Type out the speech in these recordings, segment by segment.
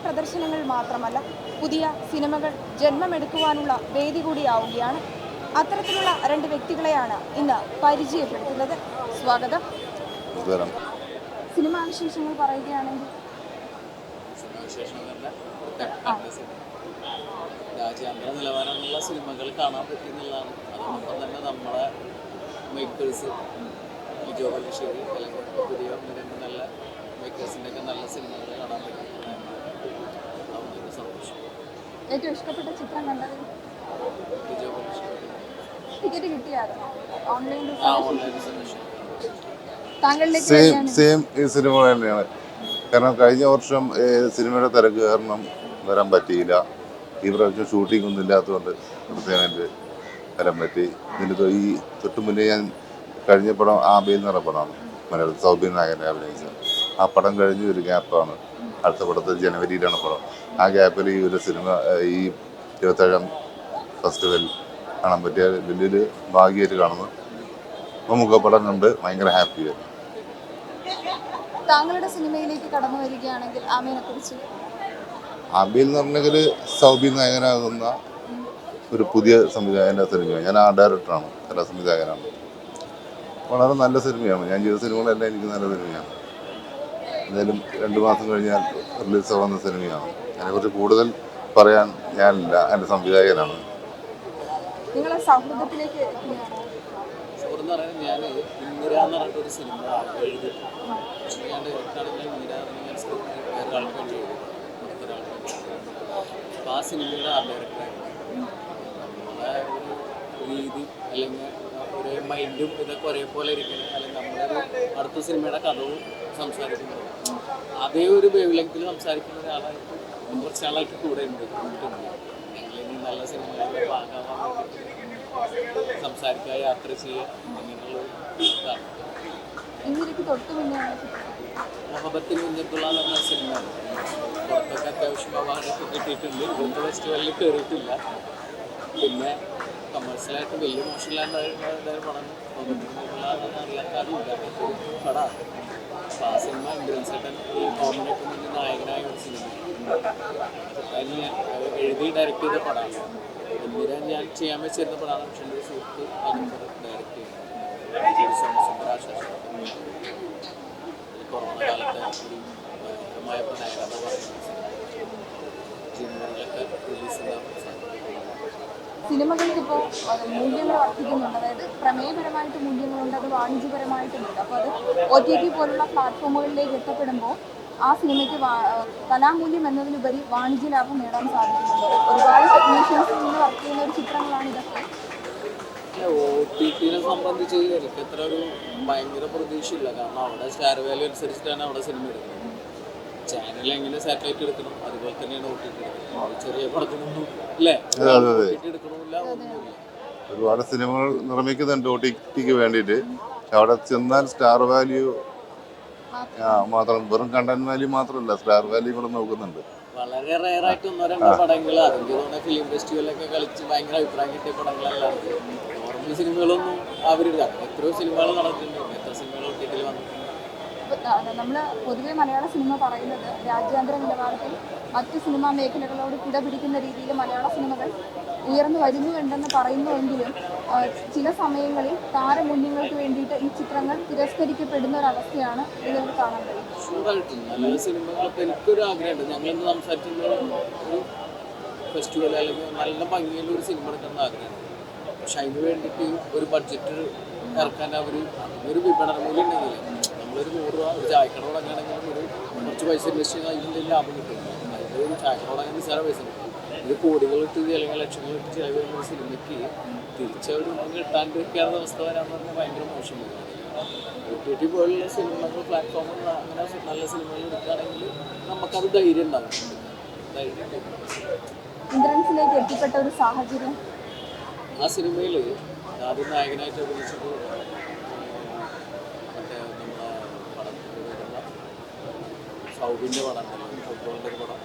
പ്രദർശനങ്ങൾ മാത്രമല്ല, പുതിയ സിനിമകൾ ജന്മമെടുക്കുവാനുള്ള വേദി കൂടിയാവുകയാണ്. അത്തരത്തിലുള്ള രണ്ട് വ്യക്തികളെയാണ് ഇന്ന് പരിചയപ്പെടുത്തുന്നത്. സ്വാഗതം. സിനിമാ വിശേഷങ്ങൾ പറയുകയാണെങ്കിൽ രാജ്യാന്തര നിലവാരമുള്ള സിനിമകൾ കാണാൻ പറ്റുന്നതാണ്. അതോടൊപ്പം തന്നെ നമ്മളെ മേക്കേഴ്സ് ലിജോ ബലശ്ശേരി അല്ലെങ്കിൽ പുതിയ നല്ല മേക്കേഴ്സിൻ്റെ ഒക്കെ നല്ല സിനിമകൾ കാണാൻ പറ്റുന്നതാണ് അതൊരു സന്തോഷം. ഏറ്റവും ഇഷ്ടപ്പെട്ട ചിത്രം കണ്ടത് ലിജോ ബലശ്ശേരി. ടിക്കറ്റ് കിട്ടിയായിരുന്നു ഓൺലൈൻ റിസർവേഷൻ. സെയിം ഈ സിനിമ തന്നെയാണ്. കാരണം കഴിഞ്ഞ വർഷം സിനിമയുടെ തിരക്ക് കാരണം വരാൻ പറ്റിയില്ല. ഈ പ്രാവശ്യം ഷൂട്ടിംഗ് ഒന്നും ഇല്ലാത്തതുകൊണ്ട് കൃത്യമായിട്ട് വരാൻ പറ്റി. ഇതിന് ഈ തൊട്ട് മുന്നേ ഞാൻ കഴിഞ്ഞ പടം ആബേൽ എന്ന് പറഞ്ഞ പടമാണ്, മലയാളം സൗബിൻ നായകനെ അഭിനയിച്ചത്. ആ പടം കഴിഞ്ഞ് ഒരു ഗ്യാപ്പാണ്. അടുത്ത പടത്തിൽ ജനുവരിയിലാണ് പടം. ആ ഗ്യാപ്പിൽ ഈ ഒരു സിനിമ ഈ 27ാം ഫെസ്റ്റിവൽ കാണാൻ പറ്റിയ വലിയൊരു ഭാഗ്യമായിട്ട് കാണുന്നു. നമുക്ക് പടം കണ്ട് ഭയങ്കര ഹാപ്പിയായിരുന്നു. താങ്കളുടെ സിനിമയിലേക്ക് കടന്നു വരികയാണെങ്കിൽ ആമേനെ കുറിച്ച്. ആബേൽ എന്ന് പറഞ്ഞെങ്കിൽ സൗബിൻ നായകനാകുന്ന ഒരു പുതിയ സംവിധായകൻ്റെ സിനിമയാണ്. ഞാൻ ആ ഡയറക്ടറാണ്, കലാ സംവിധായകനാണ്. വളരെ നല്ല സിനിമയാണ്. ഞാൻ ചെയ്ത സിനിമകളെല്ലാം എനിക്ക് നല്ല സിനിമയാണ്. എന്തായാലും 2 മാസം കഴിഞ്ഞാൽ റിലീസ് ആവുന്ന സിനിമയാണ്. അതിനെക്കുറിച്ച് കൂടുതൽ പറയാൻ ഞാനില്ല, എൻ്റെ സംവിധായകനാണ്. നിങ്ങളെ സൗഹൃദത്തിലേക്ക് എന്ന് പറയുന്നത് ഞാൻ ഇന്ദിര എന്ന് പറഞ്ഞിട്ടൊരു സിനിമ എഴുതി ഞാൻ ഡയറക്റ്റാണെങ്കിൽ ഇന്ദിര വേറൊരാൾക്ക് വേണ്ടി എഴുതി അപ്പോൾ ആ സിനിമയുടെ ആ ഡയറക്ടറായിരുന്നു. നമ്മളെ ഒരു രീതി അല്ലെങ്കിൽ ഒരു മൈൻഡും ഇതൊക്കെ ഒരേപോലെ ഇരിക്കണം, അല്ലെങ്കിൽ നമ്മളൊരു അടുത്ത സിനിമയുടെ കഥവും സംസാരിക്കുന്നത് അതേ ഒരു വേവ് ലെങ്ത്തിൽ സംസാരിക്കുന്ന ഒരാളായിട്ട് കുറച്ച് നാളായിട്ട് കൂടെ ഉണ്ട്. അല്ലെങ്കിൽ നല്ല സിനിമകളുടെ ഭാഗമാകാൻ വേണ്ടിയിട്ട് സംസാരിക്കുക, യാത്ര ചെയ്യുക, അങ്ങനെയുള്ള ഇതാണ്. മുഹബത്തിന് മുന്നത്തുള്ള എന്ന് പറഞ്ഞ സിനിമയാണ്. പുറത്തൊക്കെ അത്യാവശ്യം അവാർഡൊക്കെ കിട്ടിയിട്ടുണ്ട്. ഇവിടുത്തെ ഫെസ്റ്റിവലിൽ കയറിയിട്ടില്ല. പിന്നെ കമേഴ്ഷ്യലായിട്ട് വലിയ മോശമില്ലാണ്ടായ പടം മുഹബത്തിനുള്ള അറിയാത്താറുമില്ല. ഒരു പടമാണ്. അപ്പോൾ ആ സിനിമ ഇന്ദ്രൻസേട്ടൻ ഈ കോമഡിക്ക് മുന്നിൽ നായകനായ ഒരു സിനിമ അതിന് ഞാൻ എഴുതി ഡയറക്റ്റ് ചെയ്ത പടമാണ്. ഇന്ദിര ഞാൻ ചെയ്യാൻ വെച്ചിരുന്ന പടമാണ്. പക്ഷേ എൻ്റെ സുഹൃത്ത് അതിന് ഡയറക്റ്റ് ചെയ്യുന്നത് സുന്ദരാശാശ കൊറോണ കാലത്തെ ഒരു ഭയങ്കരമായ നായകത പറയുന്ന സിനിമകളിലൊക്കെ റിലീസ് ചെയ്യാൻ സിനിമകൾക്കിപ്പോൾ മൂല്യങ്ങൾ വർദ്ധിക്കുന്നുണ്ട്. അതായത് പ്രമേയപരമായിട്ട് മൂല്യങ്ങളുണ്ട്, അത് വാണിജ്യപരമായിട്ടുമുണ്ട്. അപ്പോൾ അത് OTT പോലുള്ള പ്ലാറ്റ്ഫോമുകളിലേക്ക് എത്തപ്പെടുമ്പോൾ ആ സിനിമയ്ക്ക് കലാമൂല്യം എന്നതിനുപരി വാണിജ്യ ലാഭം നേടാൻ സാധിക്കുന്നുണ്ട്. ഒരുപാട് ടെക്നീഷ്യൻസിൽ നിന്ന് വർക്ക് ചെയ്യുന്ന ഒരു ചിത്രങ്ങളാണ് ഇതൊക്കെ. OTT-നെ സംബന്ധിച്ച് എനിക്ക് അത്ര ഒരു ഭയങ്കര പ്രതീക്ഷയില്ല. കാരണം അവിടെ സ്റ്റാർ വാല്യൂ അനുസരിച്ചിട്ടാണ് അവിടെ സിനിമ എടുക്കുന്നത്. ചാനൽ എങ്ങനെ സാറ്റലൈറ്റ് എടുക്കണം അതുപോലെ തന്നെയാണ് OTT എടുക്കുന്നത്. ചെറിയ പടത്തിനൊന്നും അല്ലേ എടുക്കണമില്ല, ഒന്നുമില്ല. ഒരുപാട് സിനിമകൾ നിർമ്മിക്കുന്നുണ്ട് OTT-ക്ക് വേണ്ടിയിട്ട്. അവിടെ ചെന്നാൽ സ്റ്റാർ വാല്യൂ മാത്രം, വെറും കണ്ടന്റ് വാല്യൂ മാത്രമല്ല, സ്റ്റാർ വാല്യൂ കൂടെ നോക്കുന്നുണ്ട്. വളരെ റയറായിട്ട് 1-2 പടങ്ങൾ അതിൻ്റെ തോന്നുന്ന ഫിലിം ഫെസ്റ്റിവലൊക്കെ കളിച്ച് ഭയങ്കര അഭിപ്രായം കിട്ടിയ പടങ്ങളല്ലാണ്ട് നോർമൽ സിനിമകളൊന്നും അവരില്ല. എത്രയോ സിനിമകൾ നടക്കുന്നുണ്ട്, എത്ര സിനിമകൾ OTT-ൽ വന്നിട്ടുണ്ട്. നമ്മൾ പൊതുവെ മലയാള സിനിമ പറയുന്നത് രാജ്യാന്തര നിലവാരത്തിൽ മറ്റ് സിനിമാ മേഖലകളോട് കിടപിടിക്കുന്ന രീതിയിൽ മലയാള സിനിമകൾ ഉയർന്നു വരുന്നുണ്ടെന്ന് പറയുന്നുവെങ്കിലും ചില സമയങ്ങളിൽ താരമൂല്യങ്ങൾക്ക് വേണ്ടിയിട്ട് ഈ ചിത്രങ്ങൾ തിരസ്കരിക്കപ്പെടുന്ന ഒരവസ്ഥയാണ് ഇതിൽ കാണാൻ കഴിയുന്നത്. ഷുവറായിട്ടും നല്ല സിനിമകളൊക്കെ എനിക്കൊരു ആഗ്രഹമുണ്ട്. ഞങ്ങളിന്ന് സംസാരിച്ചിട്ടുള്ള ഒരു ഫെസ്റ്റിവൽ അല്ലെങ്കിൽ നല്ല ഭംഗിയുള്ള ഒരു സിനിമ എടുക്കുന്ന ആഗ്രഹമുണ്ട്. പക്ഷെ അതിന് വേണ്ടിയിട്ട് ഒരു ബഡ്ജറ്റ് ഇറക്കാൻ ഒരു വിപണന മൂല്യം ഉണ്ടെങ്കിൽ നമ്മളൊരു 100 രൂപ ഒരു ചായക്കട തുടങ്ങുകയാണെങ്കിലും ഒരു കുറച്ച് പൈസ ഇൻവെസ്റ്റ് ചെയ്താൽ അതിൻ്റെ ലാഭം കിട്ടും. അതിൻ്റെ ഒരു ചായക്കട തുടങ്ങാൻ നിസ്സാര പൈസ കിട്ടും. ഇത് കോടികളിട്ട് അല്ലെങ്കിൽ ലക്ഷങ്ങളിട്ട് ചിലവ് ചെയ്യുന്ന സിനിമയ്ക്ക് തിരിച്ചൊരു കിട്ടാണ്ടിരിക്കാത്ത അവസ്ഥ വരാമെന്ന് പറഞ്ഞാൽ ഭയങ്കര മോശം വരും. OTT പോലുള്ള സിനിമകൾ പ്ലാറ്റ്ഫോമിൽ അങ്ങനെ നല്ല സിനിമകൾ എടുക്കുകയാണെങ്കിൽ നമുക്കത് ധൈര്യം ഉണ്ടാവും. ഇന്ദ്രൻസിലേക്ക് എത്തിപ്പെട്ട ഒരു സാഹചര്യം ആ സിനിമയിൽ ആദ്യം നായകനായിട്ട് അഭിനയിച്ചത് മറ്റേ നമ്മളെ പടത്തിൽ വരുന്ന സൗബിൻ്റെ പടം ഉണ്ടല്ലോ, ഫുട്ബോളിൻ്റെ ഒരു പടം,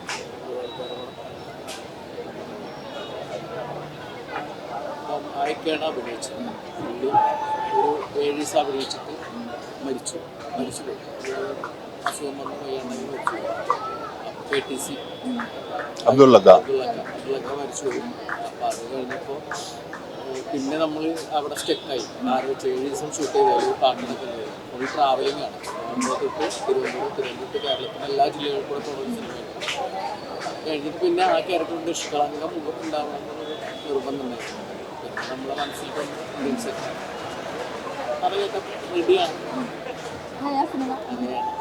അപ്പം ആയിക്കാണ് അഭിനയിച്ചത്. പുള്ളി ഒരു 7 ദിവസം അഭിനയിച്ചിട്ട് മരിച്ചു പോയി. അസുഖം വന്ന് കഴിയണമെങ്കിൽ മരിച്ചു പോയി. KTC അബ്ദുള്ളക്ക അബ്ദുള്ളക്ക മരിച്ചുപോയി. അപ്പോൾ അത് കഴിഞ്ഞപ്പോൾ പിന്നെ നമ്മൾ അവിടെ സ്റ്റെക്കായി. 6-7 ദിവസം ഷൂട്ട് ചെയ്താൽ പാട്ടിനൊക്കെ ഫുൾ ട്രാവലിംഗ് ആണ്. തിരുവനന്തപുരത്ത് കേരളത്തിലെ എല്ലാ ജില്ലകളിൽ കൂടെ തുടങ്ങുന്ന സിനിമയാണ്. കഴിഞ്ഞിട്ട് പിന്നെ ആ ക്യാരക്ടറിൻ്റെ നിഷ്കളങ്ക മുഖം ഉണ്ടാകണമെന്നൊരു നിർബന്ധമുണ്ടായിരുന്നു. പിന്നെ നമ്മളെ മനസ്സിൽ അതൊക്കെ റെഡിയാണ്. അങ്ങനെയാണ്.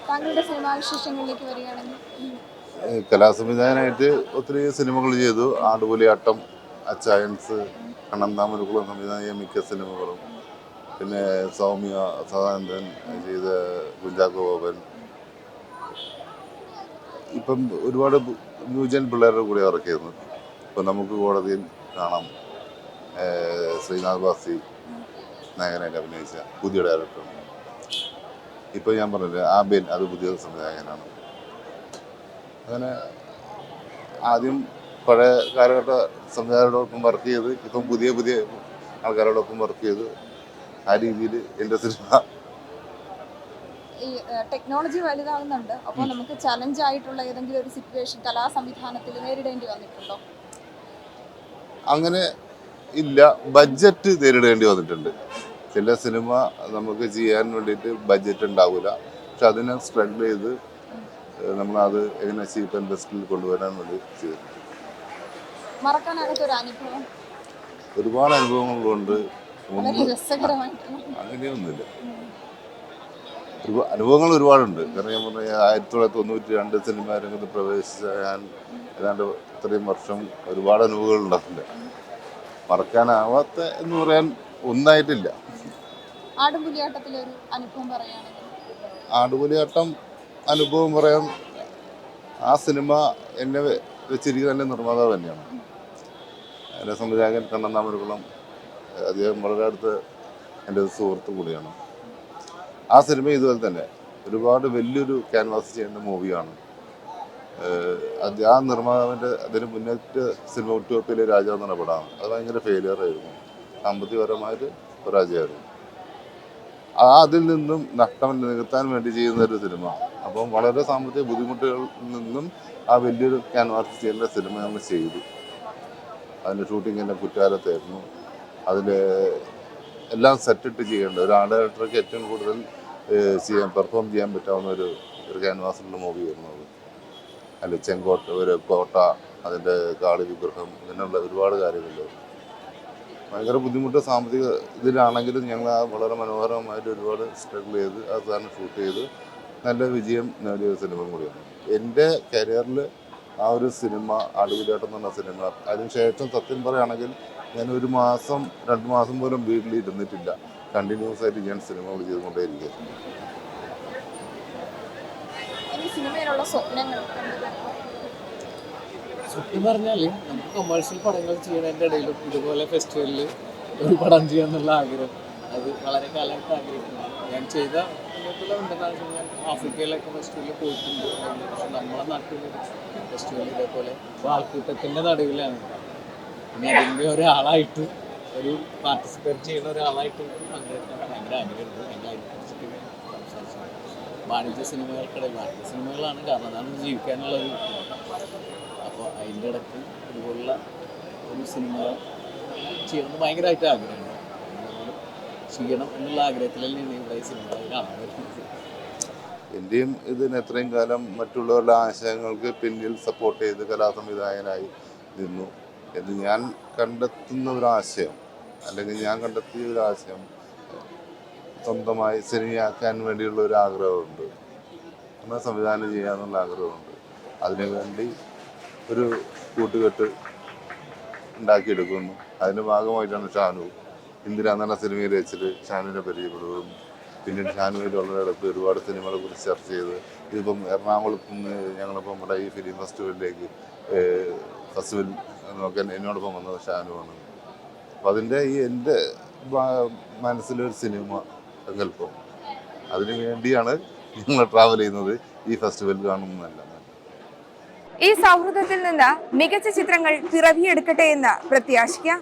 താങ്കളുടെ സിനിമാ വിശേഷങ്ങളിലേക്ക് വരികയാണെങ്കിൽ കലാസംവിധായകനായിട്ട് ഒത്തിരി സിനിമകൾ ചെയ്തു. ആടുപുലിയാട്ടം, അച്ചായൻസ്, കണ്ണന്താമരക്കുളം സംവിധാനം മിക്ക സിനിമകളും. പിന്നെ സൗമ്യ സദാനന്ദൻ ചെയ്ത കുഞ്ചാക്കോ ബോബൻ. ഇപ്പം ഒരുപാട് ന്യൂജൻ പിള്ളേരുടെ കൂടെ വർക്ക് ചെയ്യുന്നു. ഇപ്പം നമുക്ക് കോടതിയിൽ കാണാം ശ്രീനാഥ് ബാസി നായകനായിട്ട് അഭിനയിച്ച പുതിയ ഡയറക്ടർ. ഇപ്പോൾ ഞാൻ പറഞ്ഞില്ലേ ആബേൻ, അത് പുതിയ സംവിധായകനാണ്. അങ്ങനെ ആദ്യം പഴയ കാലഘട്ട സംവിധായകരോടൊപ്പം വർക്ക് ചെയ്ത് ഇപ്പം പുതിയ പുതിയ ആൾക്കാരോടൊപ്പം വർക്ക് ചെയ്ത് ആ രീതിയിൽ എൻ്റെ സിനിമ. ഈ ടെക്നോളജി വലുതാകുന്നുണ്ട്. അപ്പോൾ നമുക്ക് ചലഞ്ച് ആയിട്ടുള്ള ഏതെങ്കിലും ഒരു സിറ്റുവേഷൻ കലാ സംവിധാനത്തിൽ നേരിടേണ്ടി വന്നിട്ടുണ്ടോ? അങ്ങനെ ഇല്ല. ബഡ്ജറ്റ് നേരിടേണ്ടി വന്നിട്ടുണ്ട്. ചില സിനിമ നമുക്ക് ചെയ്യാൻ വേണ്ടിയിട്ട് ബഡ്ജറ്റ് ഉണ്ടാവില്ല. പക്ഷെ അതിനെ സ്ട്രഗിൾ ചെയ്ത് നമ്മളത് എങ്ങനെ ചീപ്പ് ആൻഡ് ബെസ്റ്റിൽ കൊണ്ടുവരാൻ വേണ്ടി ചെയ്തിട്ടുണ്ട്. മറക്കാനാകാത്തൊരു അനുഭവം? ഒരുപാട് അനുഭവങ്ങളുണ്ട്. വളരെ രസകരമായിട്ടുള്ള അങ്ങനെയൊന്നുമില്ല. അനുഭവങ്ങൾ ഒരുപാടുണ്ട്. കാരണം ഞാൻ പറഞ്ഞ 1992 സിനിമാ രംഗത്ത് പ്രവേശിച്ച ഞാൻ ഏതാണ്ട് ഇത്രയും വർഷം ഒരുപാട് അനുഭവങ്ങൾ ഉണ്ടാക്കില്ല. മറക്കാനാവാത്ത എന്ന് പറയാൻ ഒന്നായിട്ടില്ല. ആടുപുലിയാട്ടത്തിലൊരു അനുഭവം പറയുകയാണെങ്കിൽ? ആടുപുലിയാട്ടം അനുഭവം പറയാൻ, ആ സിനിമ എന്നെ വെച്ചിരിക്കുന്ന എൻ്റെ നിർമ്മാതാവ് തന്നെയാണ്. എൻ്റെ സംവിധായകൻ കണ്ണന്താമരക്കുളം. അദ്ദേഹം വളരെ അടുത്ത് എൻ്റെ സുഹൃത്തു കൂടിയാണ്. ആ സിനിമ ഇതുപോലെ തന്നെ ഒരുപാട് വലിയൊരു ക്യാൻവാസ് ചെയ്യേണ്ട മൂവിയാണ്. ആ നിർമ്മാതാവിൻ്റെ അതിന് മുന്നേറ്റ സിനിമ ഉറ്റോപ്പിയിലെ രാജാവ് എന്ന് പറഞ്ഞ പടമാണ്. അത് ഭയങ്കര ഫെയിലിയർ ആയിരുന്നു. സാമ്പത്തികപരമായിട്ട് പരാജയമായിരുന്നു. അതിൽ നിന്നും നഷ്ടം നികത്താൻ വേണ്ടി ചെയ്യുന്ന ഒരു സിനിമ. അപ്പം വളരെ സാമ്പത്തിക ബുദ്ധിമുട്ടുകളിൽ നിന്നും ആ വലിയൊരു ക്യാൻവാസ് ചെയ്യേണ്ട സിനിമ നമ്മൾ ചെയ്തു. അതിൻ്റെ ഷൂട്ടിംഗ് എൻ്റെ കുറ്റാലത്തായിരുന്നു. അതിൽ എല്ലാം സെറ്റിട്ട് ചെയ്യേണ്ട ഒരു ആർട്ട് ഡയറക്ടർക്ക് ഏറ്റവും കൂടുതൽ പെർഫോം ചെയ്യാൻ പറ്റാവുന്ന ഒരു ക്യാൻവാസിലുള്ള മൂവി വരുന്നത്. അതിൽ ചെങ്കോട്ട, ഒരു കോട്ട, അതിൻ്റെ കാളി വിഗ്രഹം, ഇങ്ങനെയുള്ള ഒരുപാട് കാര്യങ്ങളുണ്ട്. ഭയങ്കര ബുദ്ധിമുട്ട് സാമ്പത്തിക ഇതിലാണെങ്കിലും ഞങ്ങൾ ആ വളരെ മനോഹരമായിട്ട് ഒരുപാട് സ്ട്രഗിൾ ചെയ്ത് അത് തന്നെ ഷൂട്ട് ചെയ്ത് നല്ല വിജയം നേടിയ സിനിമ കൂടിയാണ്. എൻ്റെ കരിയറിൽ ആ ഒരു സിനിമ ആടുപുലിയാട്ടം എന്ന് പറഞ്ഞ സിനിമ, അതിനുശേഷം സത്യം പറയുകയാണെങ്കിൽ ഞാൻ 1 മാസം 2 മാസം പോലും വീട്ടിൽ ഇരുന്നിട്ടില്ല. കണ്ടിന്യൂസ് ആയിട്ട് ഞാൻ സിനിമകൾ ചെയ്തുകൊണ്ടേയിരിക്കുക. സിനിമയിലുള്ള സ്വപ്നങ്ങൾ സത്യം പറഞ്ഞാൽ നമുക്ക് കൊമേഴ്ഷ്യൽ പടങ്ങൾ ചെയ്യുന്നതിൻ്റെ ഇടയിലും ഇതുപോലെ ഫെസ്റ്റിവലിൽ ഒരു പടം ചെയ്യാന്നുള്ള ആഗ്രഹം അത് വളരെ കാലമായിട്ട് ആഗ്രഹിക്കുന്നു. ഞാൻ ചെയ്ത ഉണ്ടെന്നാണ് ഞാൻ ആഫ്രിക്കയിലൊക്കെ ഫെസ്റ്റിവലിൽ പോയിട്ടുണ്ട്. പക്ഷെ നമ്മളെ നാട്ടിൽ ഫെസ്റ്റിവൽ ഇതേപോലെ ആൾക്കൂട്ടത്തിൻ്റെ നടുവിലാണ്. പിന്നെ അതിൻ്റെ ഒരാളായിട്ട് ഒരു പാർട്ടിസിപ്പേറ്റ് ചെയ്യുന്ന ഒരാളായിട്ട് പങ്കെടുക്കാൻ ഭയങ്കര ആഗ്രഹമുണ്ട്. ഞങ്ങൾ അതിനെക്കുറിച്ചിട്ട് സംസാരിച്ചു. വാണിജ്യ സിനിമകളാണ് കാരണം അതാണ് ജീവിക്കാനുള്ളൊരു. അപ്പോൾ അതിൻ്റെ ഇടയ്ക്ക് ഇതുപോലുള്ള ഒരു സിനിമ ചെയ്യണമെന്ന് ഭയങ്കരമായിട്ട് ആഗ്രഹമുണ്ട്. ചെയ്യണം എന്നുള്ള ആഗ്രഹത്തിലല്ലേ ഇവിടെ സിനിമകൾ കാണാൻ പറ്റുന്നത്. എൻ്റെയും ഇതിന് എത്രയും കാലം മറ്റുള്ളവരുടെ ആശയങ്ങൾക്ക് പിന്നിൽ സപ്പോർട്ട് ചെയ്ത് കലാസംവിധായകനായി നിന്നു എന്ന് ഞാൻ കണ്ടെത്തുന്ന ഒരാശയം, അല്ലെങ്കിൽ ഞാൻ കണ്ടെത്തിയ ഒരാശയം സ്വന്തമായി സിനിമയാക്കാൻ വേണ്ടിയുള്ള ഒരു ആഗ്രഹമുണ്ട്. എന്നാൽ സംവിധാനം ചെയ്യാനുള്ള ആഗ്രഹമുണ്ട്. അതിനുവേണ്ടി ഒരു കൂട്ടുകെട്ട് ഉണ്ടാക്കിയെടുക്കുന്നു. അതിൻ്റെ ഭാഗമായിട്ടാണ് ഷാനു ഇന്ദിര എന്ന സിനിമയിൽ വെച്ചിട്ട് ഷാനുവിനെ പരിചയപ്പെടുകയും പിന്നീട് ഷാനുവിൽ വളരെ അടുത്ത് ഒരുപാട് സിനിമകളെ കുറിച്ച് ചർച്ച ചെയ്ത് ഇതിപ്പം എറണാകുളത്ത് നിന്ന് ഞങ്ങളിപ്പം നമ്മുടെ ഈ ഫിലിം ഫെസ്റ്റിവൽ നോക്കാൻ എന്നോടൊപ്പം വന്നത് ഷാനുവാണ്. അപ്പം അതിൻ്റെ എൻ്റെ മനസ്സിലൊരു സിനിമ സങ്കല്പം, അതിനു വേണ്ടിയാണ് ഞങ്ങൾ ട്രാവൽ ചെയ്യുന്നത്. ഈ ഫെസ്റ്റിവൽ കാണുന്നതല്ല. ഈ സൗഹൃദത്തിൽ നിന്ന് മികച്ച ചിത്രങ്ങൾ പിറവിയെടുക്കട്ടെ എന്ന് പ്രത്യാശിക്കാം.